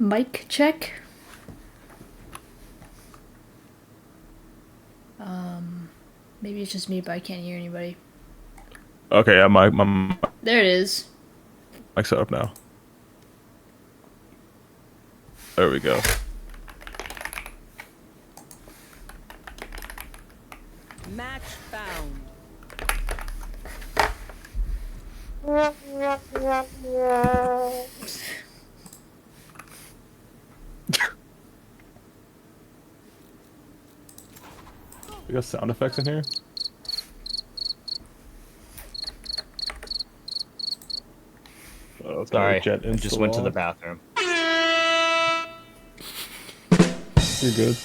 Mic check. Maybe it's just me, but I can't hear anybody. Okay, yeah, my There it is. mic's set up now. There we go. Match found. We got sound effects in here. Sorry, Jet I just went to the bathroom. You're good.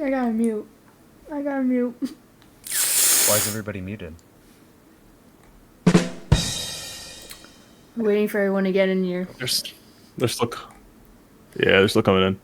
I gotta mute. Why is everybody muted? Waiting for everyone to get in here. They're still, yeah, they're still coming in.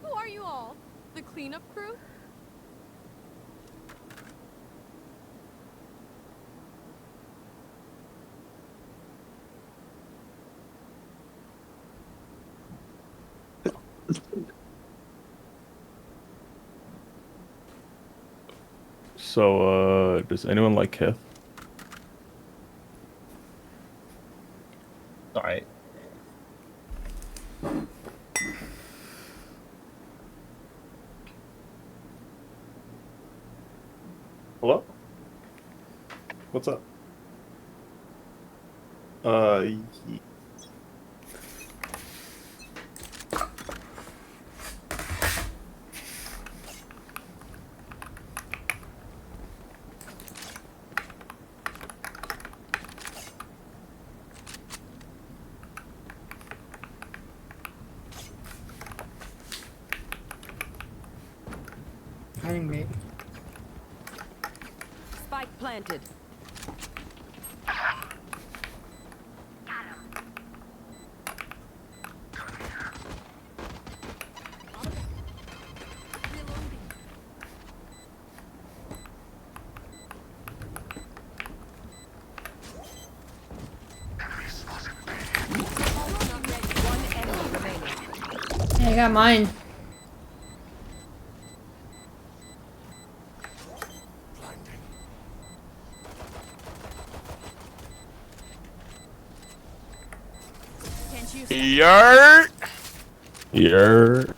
Who are you all? The cleanup crew? So, does anyone like Kith? Sorry. Hello? What's up? Hang me. Spike planted. One enemy remaining. Yeah, I got mine. Can't you? Yer. Yer.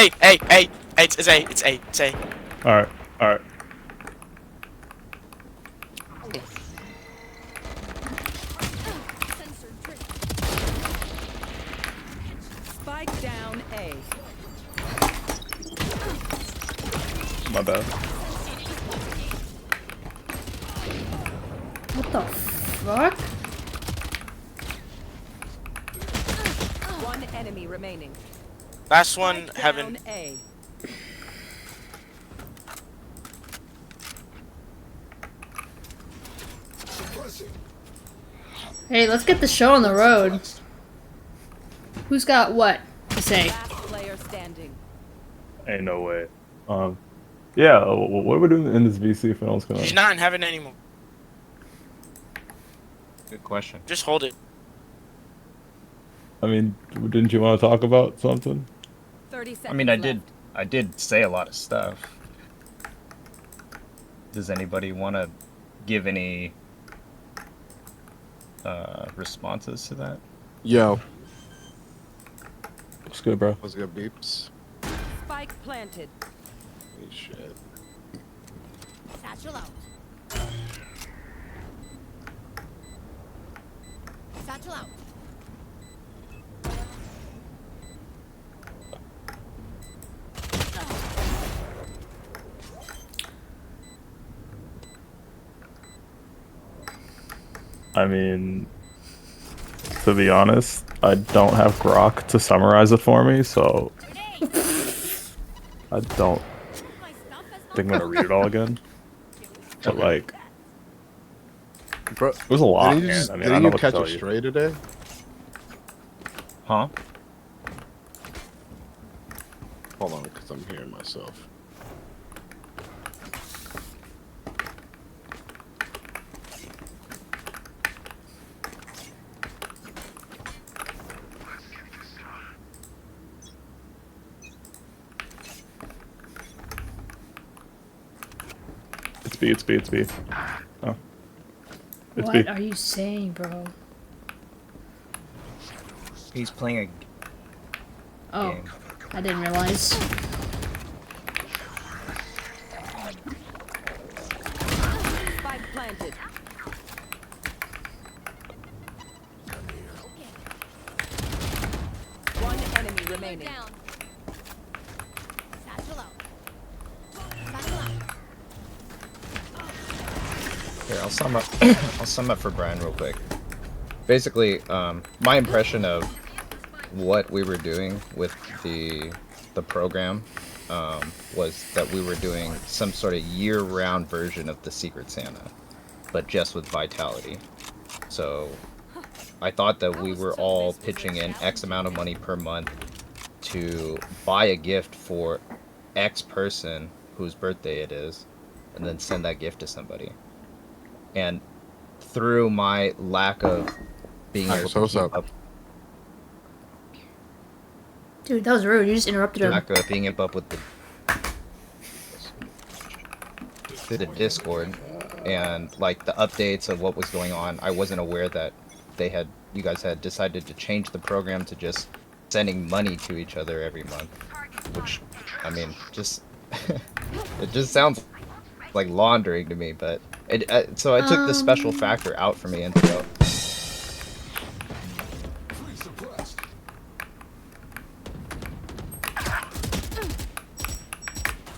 Hey, it's A, it's A, it's A. All right, all right. Censored trick. Spike down A. My bad. What the fuck? One enemy remaining. Last one, Spike heaven. down A. Hey, let's get the show on the road. Who's got what to say? Last player standing. Ain't no way. Yeah. What are we doing in this VC if no one's gonna? She's not in heaven anymore. Good question. Just hold it. I mean, didn't you want to talk about something? 30 seconds I mean, I left. did say a lot of stuff. Does anybody want to give any responses to that? Yo, It's good, bro. what's good, beeps? Spike planted. Holy shit. Satchel out. Satchel out. I mean, to be honest, I don't have Grok to summarize it for me, so Grenade. I don't My stuff has think I'm gonna read it all again. But like, Bro, it was a lot, didn't you, man. just, I mean, I didn't know you what to catch tell a you. stray today? Huh? Hold on, because I'm hearing myself. It's B. It's B. It's B. Oh, it's What B. are you saying, bro? He's playing a Oh, game. I didn't realize. Spike planted. One enemy They're remaining. down. Satchel out. Satchel out. Here, I'll sum up. I'll sum up for Brian real quick. Basically, my impression of what we were doing with the program was that we were doing some sort of year-round version of the Secret Santa, but just with Vitality. So I thought that we were all pitching in X amount of money per month to buy a gift for X person whose birthday it is, and then send that gift to somebody. And through my lack of being able to What's keep up? up, Dude, that was rude. You just interrupted him. lack of being up with the Discord and like the updates of what was going on, I wasn't aware that you guys had decided to change the program to just sending money to each other every month, which I mean, just it just sounds like laundering to me. But so I took the special factor out for me, and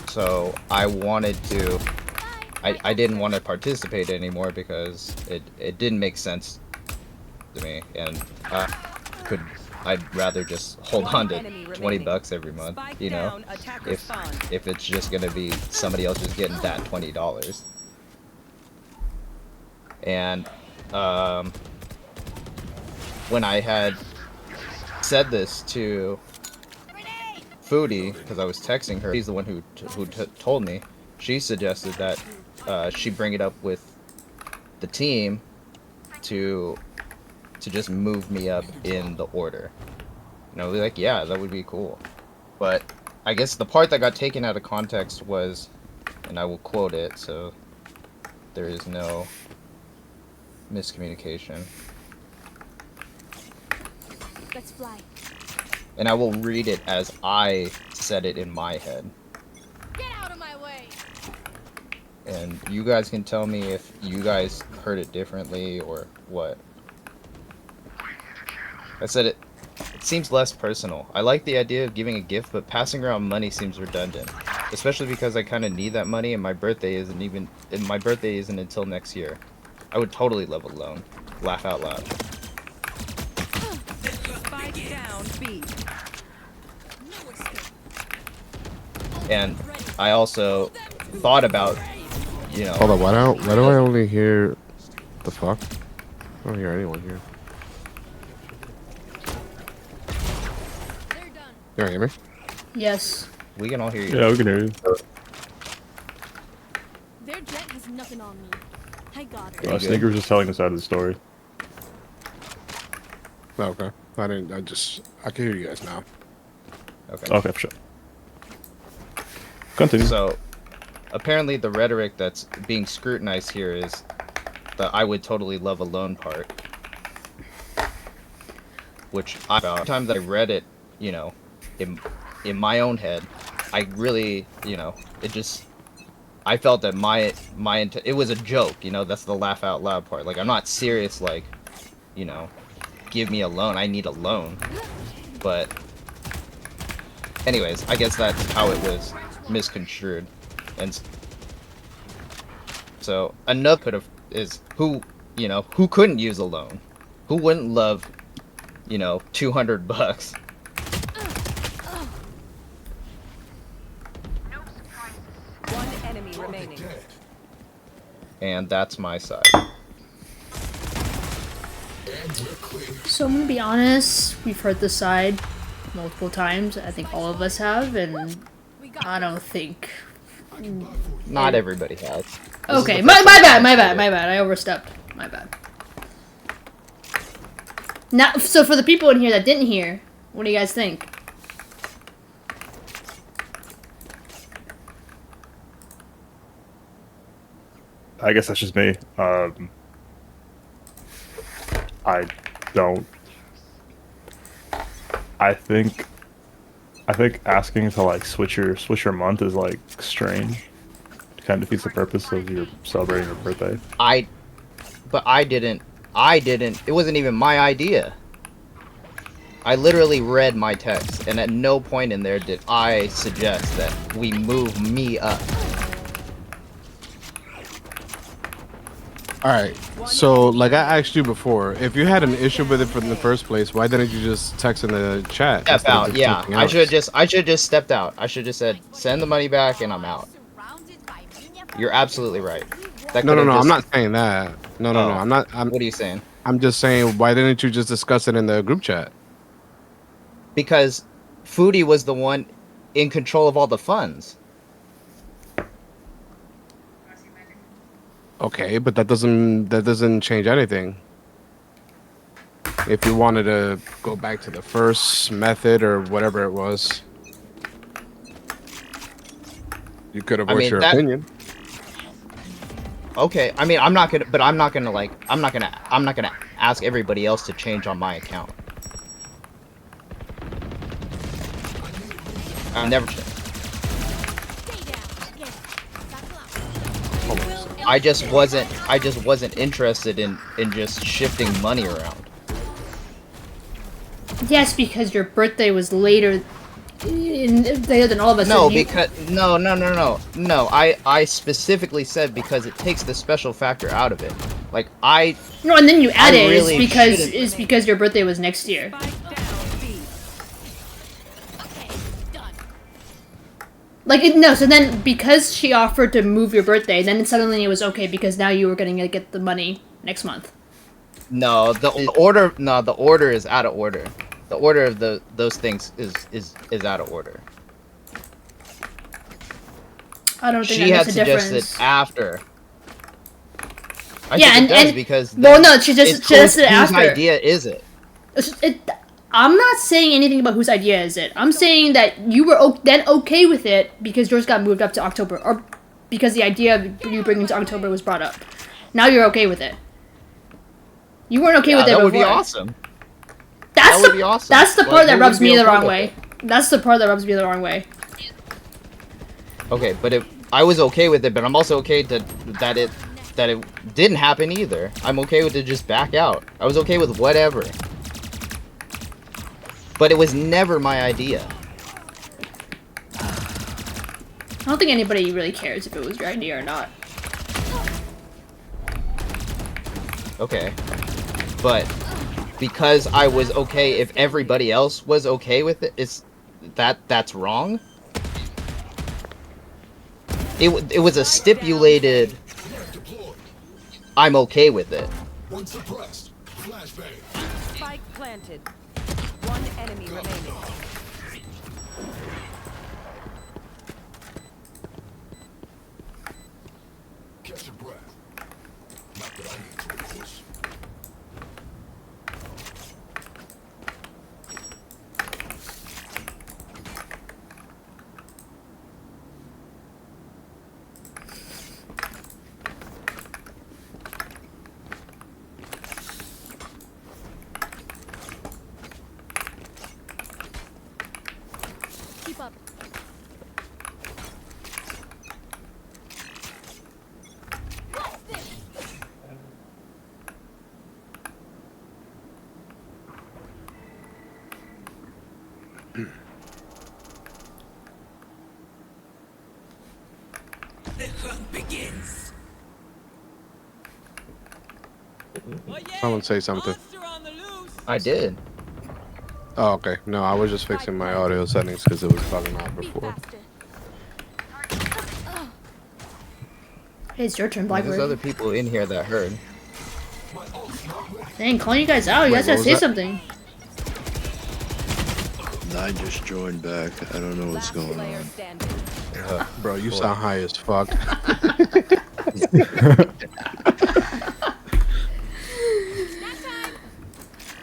so I wanted to. I didn't want to participate anymore because it didn't make sense to me, and I'd rather just hold on to Enemy remaining. $20 every month, Spike you know, down, attacker if spawn. if it's just gonna be somebody else just getting that $20. And when I had said this to Foodie, because I was texting her, she's the one who told me. She suggested that she bring it up with the team to just move me up in the order. And I was like, yeah, that would be cool. But I guess the part that got taken out of context was, and I will quote it so there is no miscommunication. Let's fly. and I will read it as I said it in my head. Get out of my way. And you guys can tell me if you guys heard it differently or what. I said it seems less personal. I like the idea of giving a gift, but passing around money seems redundant. Especially because I kind of need that money and my birthday isn't until next year. I would totally love a loan. Laugh out loud. Spike down B. And I also thought about, you know, Hold on, why do I only hear the fuck? I don't hear anyone here. They're done. You don't hear me? Yes. we can all hear you. Yeah, we can hear you. Their jet has nothing on me. I got it. Well, Sneaker was just telling us out of the story. Oh, okay. I can hear you guys now. Okay. Okay, for sure. Continue. So, apparently the rhetoric that's being scrutinized here is the I would totally love a loan part. Which about time that I read it, you know, in my own head, I really, you know, I felt that it was a joke, you know, that's the laugh out loud part. Like, I'm not serious, like, you know, give me a loan, I need a loan. But, anyways, I guess that's how it was misconstrued. And so, another is who couldn't use a loan? Who wouldn't love, you know, $200? One enemy remaining. And that's my side. So I'm gonna be honest, we've heard this side multiple times. I think all of us have, and I don't think. Not everybody has. Okay, my bad. I overstepped. My bad. Now, so for the people in here that didn't hear, what do you guys think? I guess that's just me. I don't. I think asking to like switch your month is like strange. It kind of defeats the purpose of your celebrating your birthday. But I didn't. It wasn't even my idea. I literally read my text, and at no point in there did I suggest that we move me up. Alright, so like I asked you before, if you had an issue with it from the first place, why didn't you just text in the chat? Step instead of out, just yeah. something I else? should have just stepped out. I should have just said, send the money back and I'm out. Surrounded by You're absolutely right. That No, could've I'm just- not saying that. No, Oh. I'm not. What are you saying? I'm just saying, why didn't you just discuss it in the group chat? Because Foodie was the one in control of all the funds. Okay, but that doesn't change anything. If you wanted to go back to the first method or whatever it was, you could have voiced your opinion. Okay, I mean, I'm not gonna ask everybody else to change on my account. I never. stay down. Get it. Satchel out. I just wasn't interested in just shifting money around. Yes, because your birthday was later than all of us. No, and you- because no. I specifically said because it takes the special factor out of it. Like no, and then you added really shouldn't- it's because your birthday was next year. Spike down B. Okay, done. So then because she offered to move your birthday, then suddenly it was okay because now you were gonna get the money next month. No, the order is out of order. The order of those things is out of order. I don't think She that had makes a suggested difference. after. I Yeah, think it and does because well, no, she just it's suggested whose after. idea is it? I'm not saying anything about whose idea is it. I'm saying that you were then okay with it because yours got moved up to October, or because the idea of you bringing it to October was brought up. Now you're okay with it. You weren't okay with it that before. would be awesome. That's would the, be awesome. that's the Like, part that who rubs would be me the okay wrong with way. it? That's the part that rubs me the wrong way. Okay, but if I was okay with it, but I'm also okay that it didn't happen either. I'm okay with it just back out. I was okay with whatever. But it was never my idea. I don't think anybody really cares if it was your idea or not. Okay. But because I was okay if everybody else was okay with it, that's wrong? It was a stipulated I'm okay with it. Spike planted. One enemy remaining. Catch your breath. Not that I need to, of course. Keep up. Someone say something. I did. Oh, okay. No, I was just fixing my audio settings because it was bugging out Be before. faster. Hey, it's your turn, There's Blackbird. other people in here that heard. Dang, calling you guys out. You Wait, guys gotta what say was that? something. I just joined back. I don't know what's Last going player on. standing. Bro, you sound high as fuck.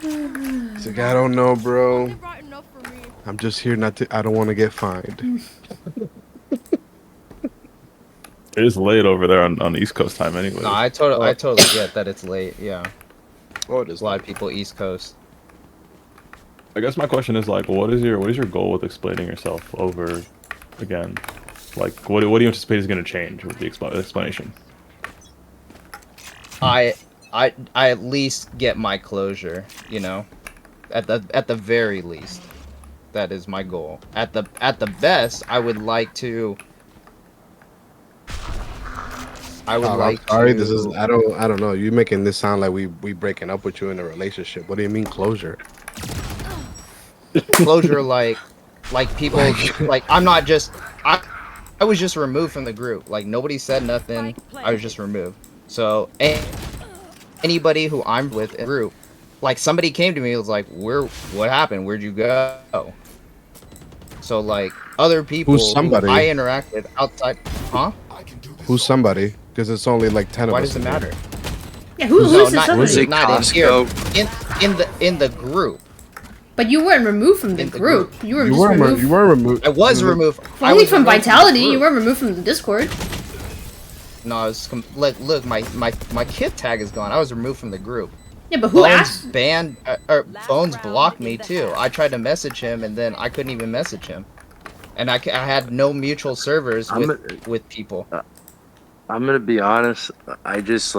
He's like, I don't know, bro. Brought enough for me. I'm just here not to. I don't want to get fined. It is late over there on East Coast time anyway. No, I totally get that it's late. Yeah, Oh, it there's is a lot of people East Coast. I guess my question is like, what is your goal with explaining yourself over again? Like, what do you anticipate is going to change with the explanation? I at least get my closure, you know, at the very least, that is my goal. At the best, I would like to. I would Oh, like. I'm sorry. to, This is. I don't know. You making this sound like we breaking up with you in a relationship. What do you mean closure? closure, like people, like I'm not just. I was just removed from the group. Like nobody said nothing. I was just removed. So anybody who I'm with in the group, like somebody came to me and was like, what happened? Where'd you go? So like other people Who's somebody? who I interacted outside, huh? Who's somebody? Because it's only like 10 of Why us. does it in here. matter? Yeah, who's No, this not, Was somebody? it not in here. Costco? In the group. But you weren't removed from the In the group. group. You were You just weren't. removed. You weren't removed. I was removed. I Only was from removed Vitality. the You group. weren't removed from the Discord. No, I was look, my kid tag is gone. I was removed from the group. Yeah, but who Bones asked? banned or Last Bones round blocked in me the too. half. I tried to message him and then I couldn't even message him. And I had no mutual servers I'm with people. I'm gonna be honest. I just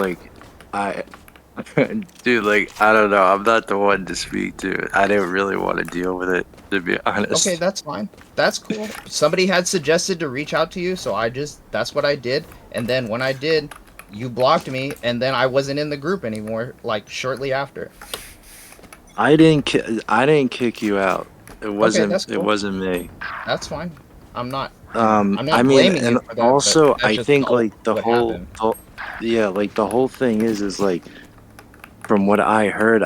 dude, like I don't know. I'm not the one to speak to. I didn't really want to deal with it, to be honest. Okay, that's fine. That's cool. Somebody had suggested to reach out to you, so that's what I did. And then when I did, you blocked me, and then I wasn't in the group anymore. Like shortly after. I didn't kick you out. It wasn't. that's cool. It wasn't me. That's fine. I'm not I'm not I mean, blaming you and for that, also but that's I just think all like the what whole, happened. yeah, like the whole thing is like, from what I heard,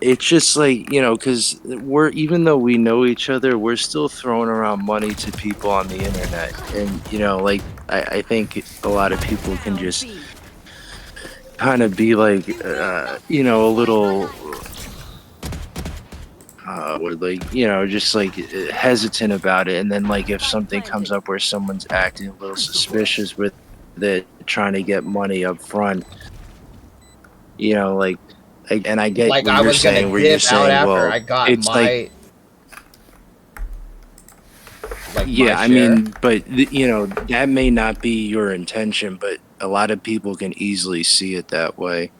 it's just like, you know, because even though we know each other, we're still throwing around money to people on the internet, and you know, like I think a lot of people can just kind of be like, you know, a little. Like, you know, just like hesitant about it, and then like if something comes up where someone's acting a little suspicious with it, trying to get money up front, you know, like And I get Like what I you're was gonna saying, where you're dip out saying, after well, I got it's my. Like yeah, my I share. mean, but you know, that may not be your intention, but a lot of people can easily see it that way.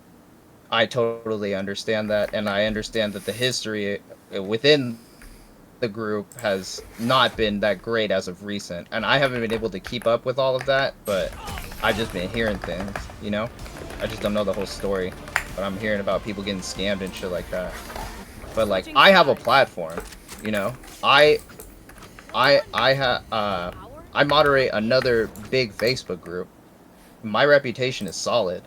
I totally understand that, and I understand that the history within the group has not been that great as of recent, and I haven't been able to keep up with all of that, but I've just been hearing things, you know? I just don't know the whole story, but I'm hearing about people getting scammed and shit like that. But like, I have a platform, you know? I moderate another big Facebook group. My reputation is solid.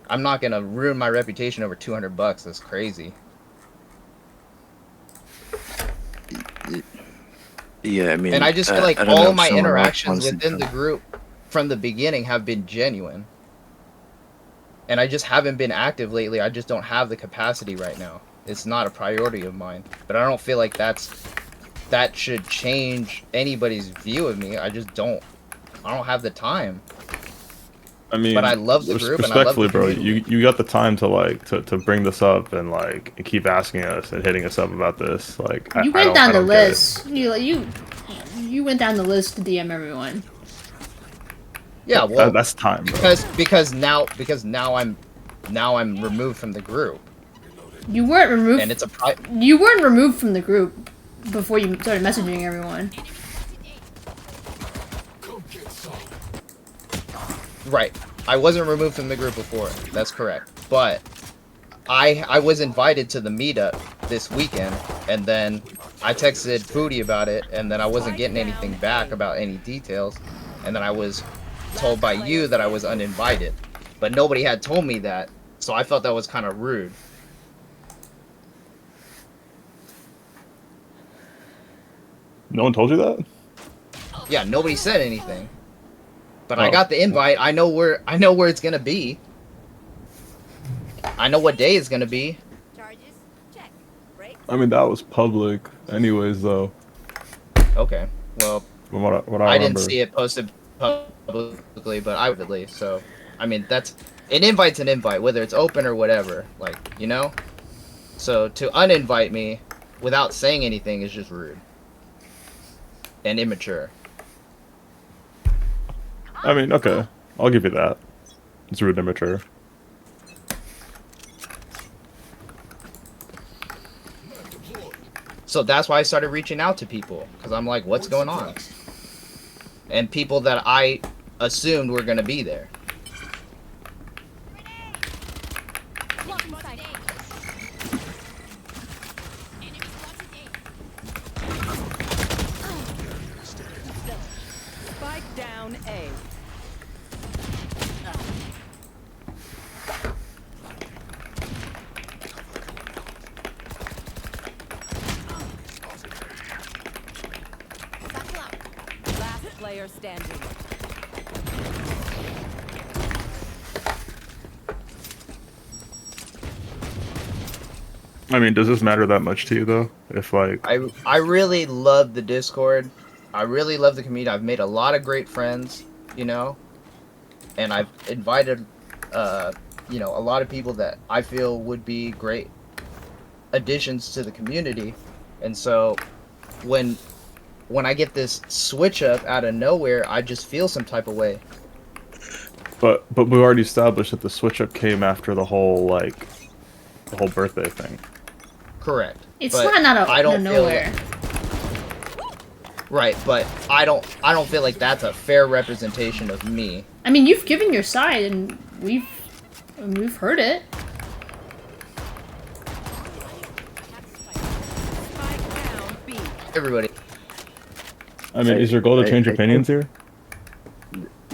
I'm not gonna ruin my reputation over $200. That's crazy. Yeah, I mean, And I just feel like I don't know all if my someone else interactions wants to within the jump- group from the beginning have been genuine. And I just haven't been active lately. I just don't have the capacity right now. It's not a priority of mine. But I don't feel like that should change anybody's view of me. I just don't. I don't have the time. I mean, But I love the group and I love the respectfully, bro, community. you got the time to like to bring this up and like keep asking us and hitting us up about this. Like, You went down the list. You went down the list to DM everyone. Yeah, well, That's time, bro. because now I'm removed from the group, You weren't removed. and it's a You weren't removed from the group before you started messaging everyone. right. I wasn't removed from the group before. That's correct. But I was invited to the meetup this weekend, and then I texted Foodie about it, and then I wasn't getting anything back about any details, and then I was told by you that I was uninvited, but nobody had told me that, so I felt that was kind of rude. No one told you that? Yeah, nobody said anything. But I Oh. got the invite. I know where it's gonna be. I know what day it's gonna be. Charges? Check. Break. I mean, that was public, anyways. Though, Okay. Well, from what I I remember. didn't see it posted publicly, but I would at least. So, I mean, that's an invite's an invite, whether it's open or whatever. Like, you know. So to uninvite me without saying anything is just rude and immature. I mean, okay, I'll give you that. It's rude and immature. So that's why I started reaching out to people, because I'm like, what's going on? And people that I assumed were going to be there. Blocking sight. Spike down A. Last player standing. I mean, does this matter that much to you though? If like, I really love the Discord. I really love the community. I've made a lot of great friends, you know, and I've invited, you know, a lot of people that I feel would be great additions to the community. And so, when I get this switch up out of nowhere, I just feel some type of way. but we already established that the switch up came after the whole birthday thing. Correct. It's But not out I of don't feel nowhere. Right, but I don't feel like that's a fair representation of me. I mean, you've given your side, and we've heard it. Spike down B. Everybody. I mean, is your goal to change I opinions here?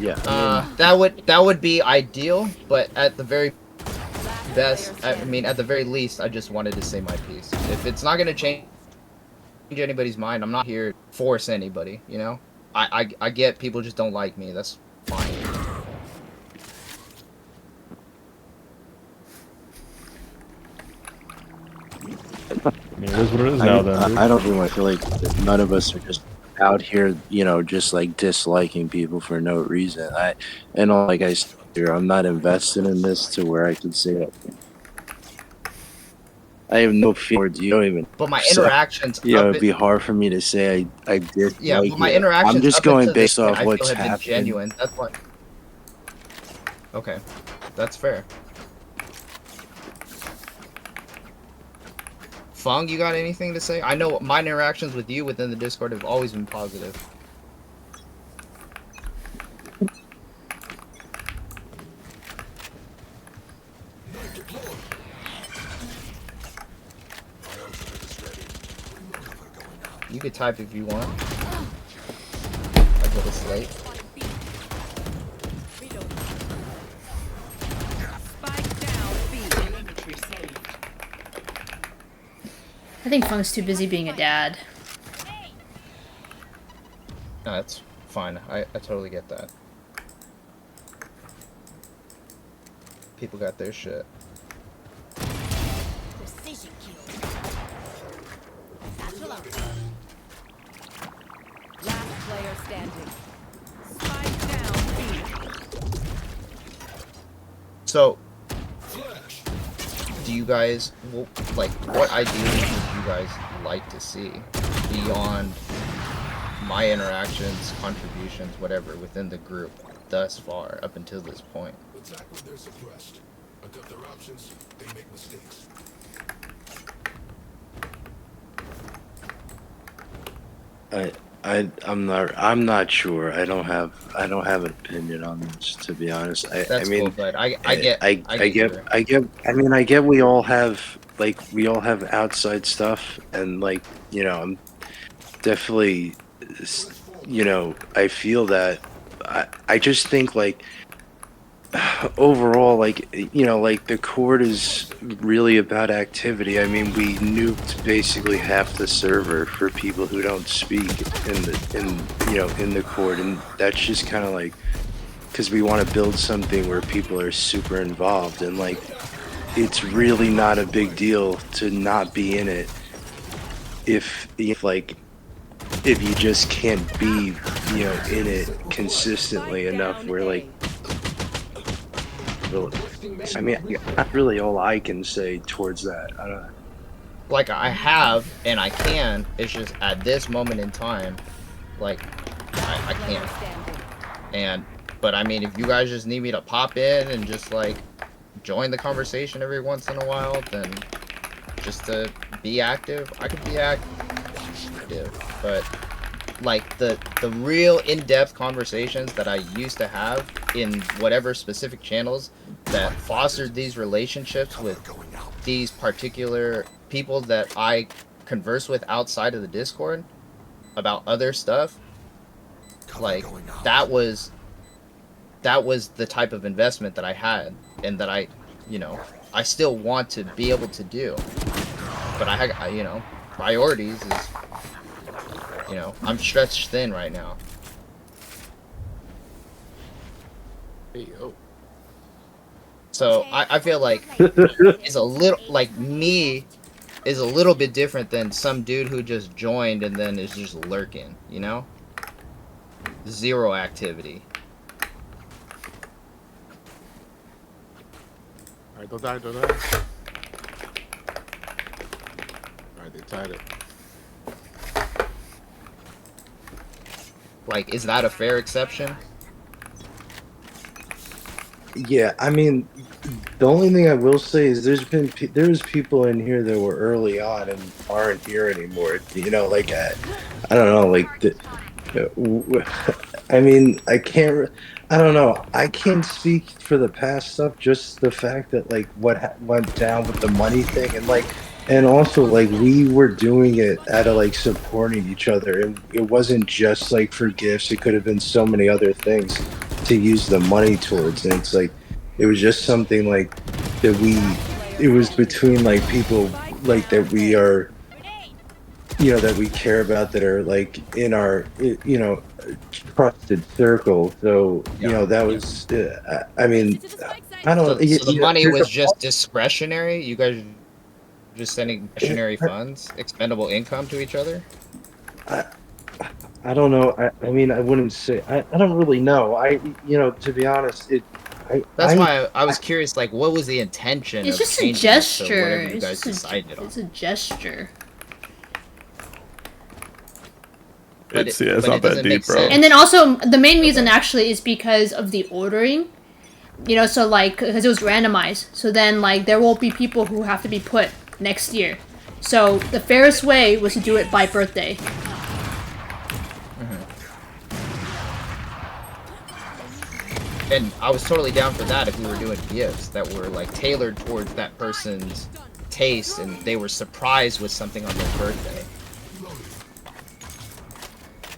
Yeah. I mean, That would be ideal, but at the very Last best, player I mean, at the very least, I just wanted to say my piece. If it's not gonna change anybody's mind, I'm not here to force anybody. You know, I get people just don't like me. That's fine. I mean, it is what it is now. Then, dude. I don't even feel like none of us are just out here, you know, just like disliking people for no reason. Like I said here, I'm not invested in this to where I can say that. I have no feelings. You don't even. But my So, interactions, you know, up it'd be hard for me to say I did. yeah, like but my it. interactions. I'm just up going until this based off point, I what's feel have been happened. genuine. That's why. Okay, that's fair. Fung, you got anything to say? I know my interactions with you within the Discord have always been positive. You could type if you want. I go to slate. Spike down B. I think Funk's too busy being a dad. No, that's fine. I totally get that. People got their shit. Precision kill. Satchel out. Last player standing. Spike down B. So, do you guys like what ideally would you guys like to see beyond my interactions, contributions, whatever within the group thus far up until this point? Attack when they're suppressed. Adopt their options, they make mistakes. I'm not sure. I don't have an opinion on this, to be honest. I That's mean, cool, but I get we all have outside stuff, and like, you know, I'm definitely, you know, I feel that. I just think like overall, like, you know, like the court is really about activity. I mean, we nuked basically half the server for people who don't speak in the court, and that's just kind of like because we want to build something where people are super involved, and like it's really not a big deal to not be in it if you just can't be, you know, in it consistently enough where like, I mean, not really all I can say towards that. I don't know. like I have and I can. It's just at this moment in time, like I can't. But I mean, if you guys just need me to pop in and just like join the conversation every once in a while, then just to be active, I could be active. But like the real in-depth conversations that I used to have in whatever specific channels that fostered these relationships with these particular people that I converse with outside of the Discord about other stuff, like that was the type of investment that I had and that I still want to be able to do. But I had, priorities is, I'm stretched thin right now. Hey, oh. So I feel like is a little like me is a little bit different than some dude who just joined and then is just lurking, you know? Zero activity. Alright, don't die. Alright, they tied it. Like, is that a fair exception? Yeah, I mean, the only thing I will say is there's people in here that were early on and aren't here anymore. You know, like I don't know, like I mean, I don't know. I can't speak for the past stuff. Just the fact that like what went down with the money thing, and also like we were doing it out of like supporting each other, and it wasn't just like for gifts. It could have been so many other things to use the money towards, and it's like it was just something like that it was between like people like that we are, that we care about, that are like in our trusted circle. So that was I mean, I don't. So the money was just discretionary. You guys just sending discretionary funds, expendable income to each other. I don't know. I mean, I wouldn't say. I don't really know. To be honest, That's why I was curious. Like, what was the intention? It's of just a changing it to gesture. whatever you It's guys just decided on. it's a gesture. But It's it- yeah, it's but not it that doesn't deep, make bro. sense. And then also the main reason actually is because of the ordering. You know, so like because it was randomized. So then like there will be people who have to be put next year. So the fairest way was to do it by birthday. And I was totally down for that if we were doing gifts that were like tailored towards that person's taste and they were surprised with something on their birthday.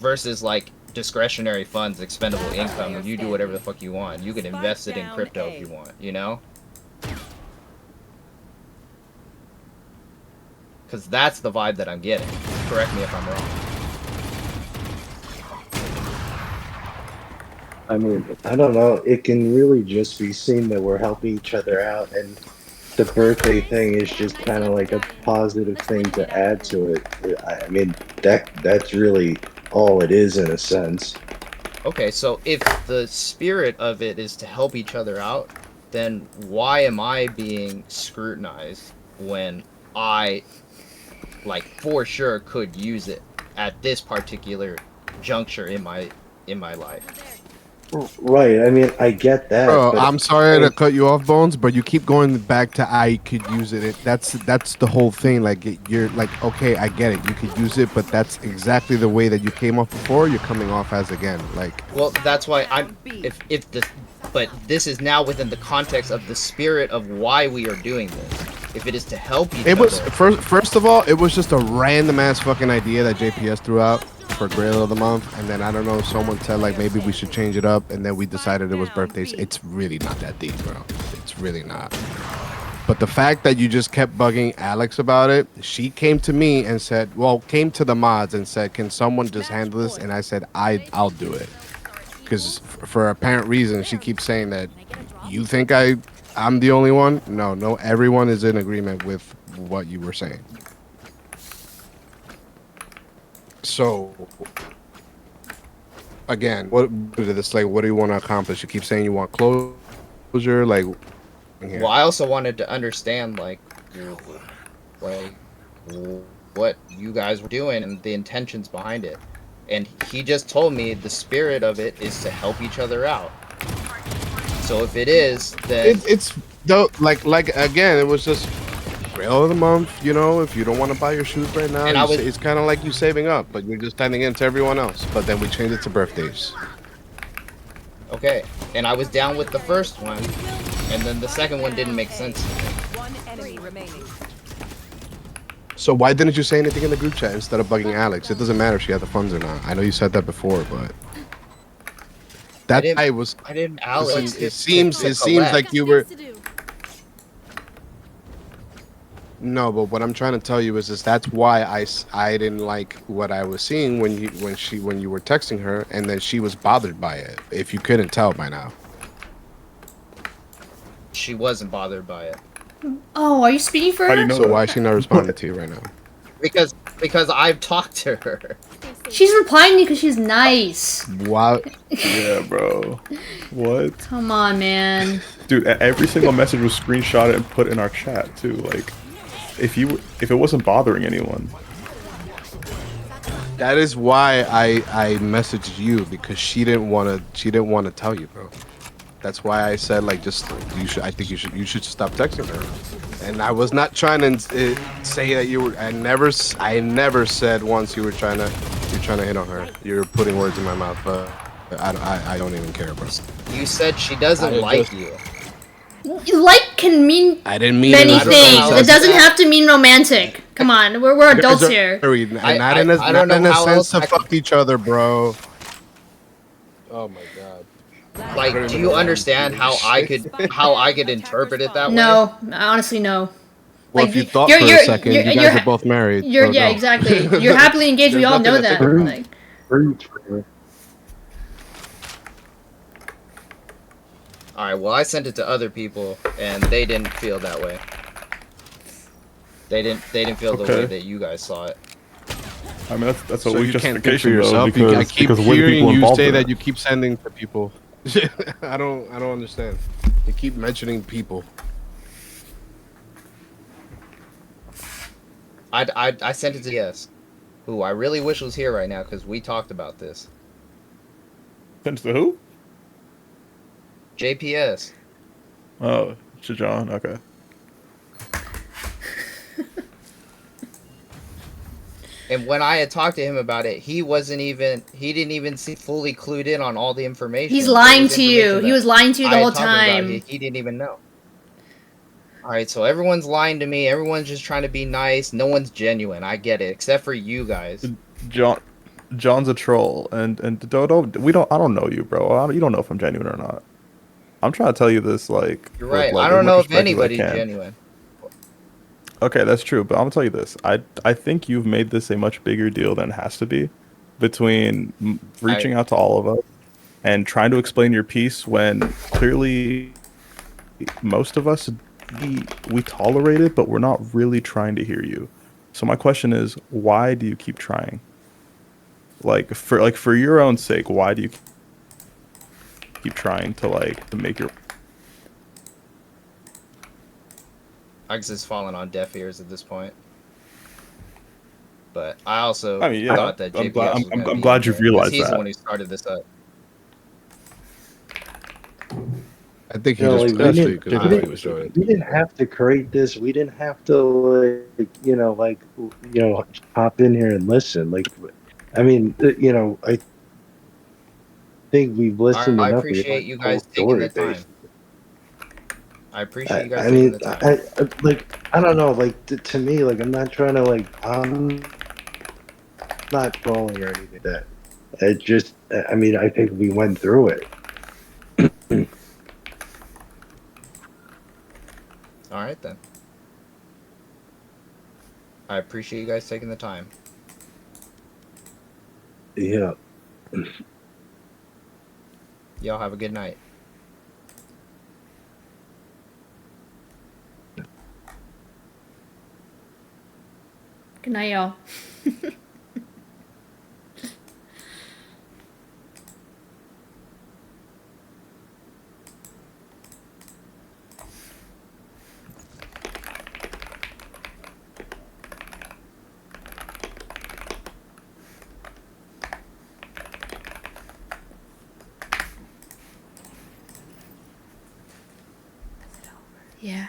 Versus like discretionary funds, expendable income, and you do whatever the fuck you want. You can invest it in crypto if you want, you know? Because that's the vibe that I'm getting. Correct me if I'm wrong. I mean, I don't know. It can really just be seen that we're helping each other out, and the birthday thing is just kind of like a positive thing to add to it. I mean, that's really all it is in a sense. Okay, so if the spirit of it is to help each other out, then why am I being scrutinized when I, like, for sure could use it at this particular juncture in my life? Right. I mean, I get that. Bro, but I'm sorry to cut you off, Bones, but you keep going back to I could use it. That's the whole thing. Like you're like, okay, I get it. You could use it, but that's exactly the way that you came off before. You're coming off as again. Like, Well, that's why but this is now within the context of the spirit of why we are doing this. If it is to help each it was other. first of all, it was just a random ass fucking idea that JPS threw out for Grail of the Month, and then I don't know, someone said like maybe we should change it up, and then we decided it was birthdays. It's really not that deep, bro. It's really not. But the fact that you just kept bugging Alex about it, she came to me and said, well, came to the mods and said, can someone just handle this? And I said, I'll do it. Because for apparent reason, she keeps saying that you think I'm the only one. No, everyone is in agreement with what you were saying. So, again, what do you want to accomplish? You keep saying you want closure, like. Here. Well, I also wanted to understand like what you guys were doing and the intentions behind it. And he just told me the spirit of it is to help each other out. So if it is, then it's though like again, it was just Grail of the Month. You know, if you don't want to buy your shoes right now, it's kind of like you saving up, but you're just standing against everyone else. But then we changed it to birthdays. Okay, and I was down with the first one, and then the second one didn't make sense to me. One enemy remaining. So why didn't you say anything in the group chat instead of bugging Alex? It doesn't matter if she had the funds or not. I know you said that before, but that guy was. I didn't. Alex. It seems like you were. No, but what I'm trying to tell you is that's why I didn't like what I was seeing when you were texting her, and then she was bothered by it. If you couldn't tell by now. She wasn't bothered by it. Oh, are you speaking for her? So why is she not responding to you right now? Because I've talked to her. She's replying to you because she's nice. Wow. Yeah, bro. What? Come on, man. Dude, every single message was screenshotted and put in our chat too. Like, if it wasn't bothering anyone. That is why I messaged you, because she didn't want to tell you, bro. That's why I said like I think you should stop texting her. And I was not trying to say that you were. I never said once you were trying to hit on her. You're putting words in my mouth, but I don't even care, bro. You said she doesn't like you. Like can mean I didn't mean many it. things. It doesn't have to mean romantic. Come on, we're adults here. Not in a sense to fuck each other, bro. Oh my god. Like, do you understand how I could interpret it that way? No, honestly, no. Well, Like, if you thought for a second, you guys are both married. Yeah, no. exactly. You're happily engaged. We all know that. Like, Alright, well, I sent it to other people, and they didn't feel that way. They didn't feel the way that you guys saw it. I mean, that's a So weak you can't think for justification, though, yourself. because I keep we're the hearing people you involved say in that it. you keep sending to people. I don't understand. They keep mentioning people. I sent it to yes, who I really wish was here right now because we talked about this. Sent to who? JPS. Oh, to John. Okay. And when I had talked to him about it, he didn't even seem fully clued in on all the information. He's There lying was to you. information He that was lying to you the I had whole talked to him about. time. He didn't even know. All right, so everyone's lying to me. Everyone's just trying to be nice. No one's genuine. I get it, except for you guys. John's a troll, and I don't know you, bro. You don't know if I'm genuine or not. I'm trying to tell you this like. You're with, right. like, I as don't much know if respect as I anybody's can. genuine. Okay, that's true, but I'm gonna tell you this. I think you've made this a much bigger deal than it has to be, between reaching out to all of us and trying to explain your piece when clearly most of us we tolerate it, but we're not really trying to hear you. So my question is, why do you keep trying? For your own sake, why do you keep trying to make your I guess it's fallen on deaf ears at this point. But I also I mean, yeah, thought that I'm JPS glad- was I'm- gonna I'm be glad in you've here, 'cause realized he's the that. one who started this up. I think he No, just like, we especially didn't, because we, nobody didn't, was doing it. we didn't have to create this. We didn't have to, hop in here and listen. Like, I mean, I think we've listened I enough. We appreciate heard you the whole guys taking story, the time. basically. I appreciate you guys I taking mean, the time. I don't know. Like, to me, like, I'm not trying to, I'm not trolling or anything like that. It just, I mean, I think we went through it. All right then. I appreciate you guys taking the time. Yeah. Y'all have a good night. Good night, y'all. Yeah.